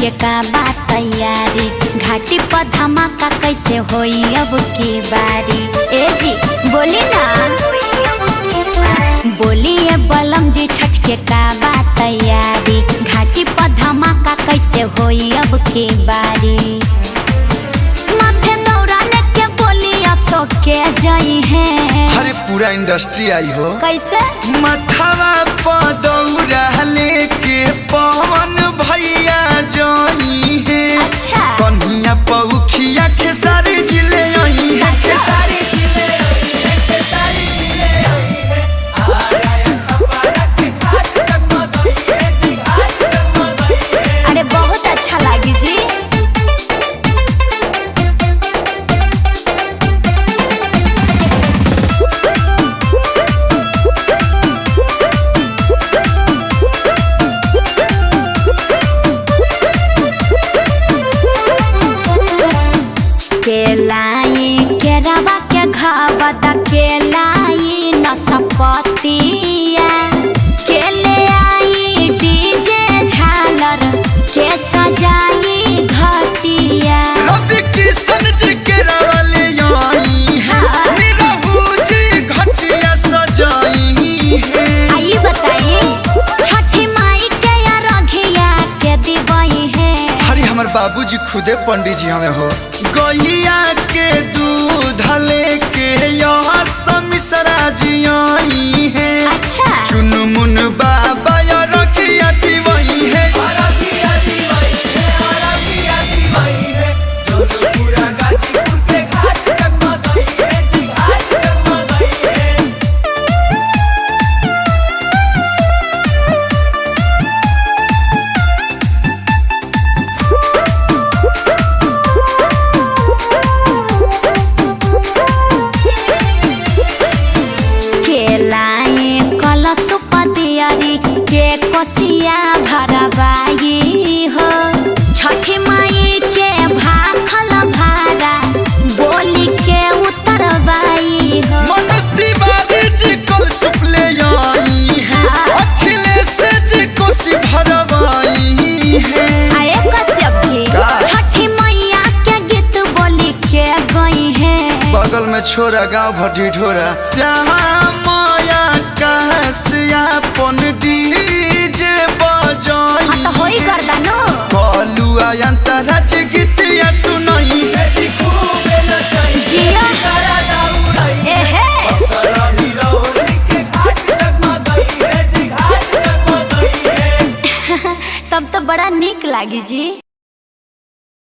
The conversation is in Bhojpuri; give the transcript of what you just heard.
के का बात तैयारी, घाटी पर धमाका कैसे होई अब की बारी। ए जी बोली ना, बोलिए बलम जी छठ के का बात तैयारी, घाटी पर धमाका कैसे होई अब की बारी। माथे दौड़ा लेके बोलिया सो के जाई है, अरे पूरा इंडस्ट्री आई हो। कैसे मथवा पर दौड़ा लेके पवन भैया जाई है। अच्छा कन्हिया पौखिया खेसारी जिले आई है। खेसारी जिले आई है, खेसारी जिले आई है। आया छपारा के घाट जगमगाई है जी, घाट जगमगाई है। अरे बहुत अच्छा लगी जी। केलाई के रवा के घावत केलाई नसपतिया, केले आई डीजे झालर के सजाई घटिया। रवि किशन जी के रवाले आई है, निरहू जी घटिया सजाई है। आई बताइए छठी माई के या रघिया के दिवाई है। हरी हमार बाबूजी खुदे पंडित जी हमें हो। गैया के दूध लेके यहाँ समिसरा जी आई है। अच्छा चुनमुन बाबा या रखिया दिवाई है। पूरा गाजीपुर के घाट जगमगाई है जी, घाट जगमगाई है। केलाई कलश पतियारी के कोसिया भरबाई हो, छठी माई के भाखल भारा बोली के उतरबाई हो। मनस्ती बारी जी कल सुपले आई है, अखिलेश जी कोसी भरवाई है। आए कश्यप जी का? छठी मैया के गीत बोली के गई है। बगल में छोरा गाँव भटी ढोरा श्यामाया कहसियापन डीजे बजाई। हाँ तो होई गर्दनो कलुआ अंतराज गीतिया सुनाई। जिया एहे तब तो बड़ा निक लागी जी।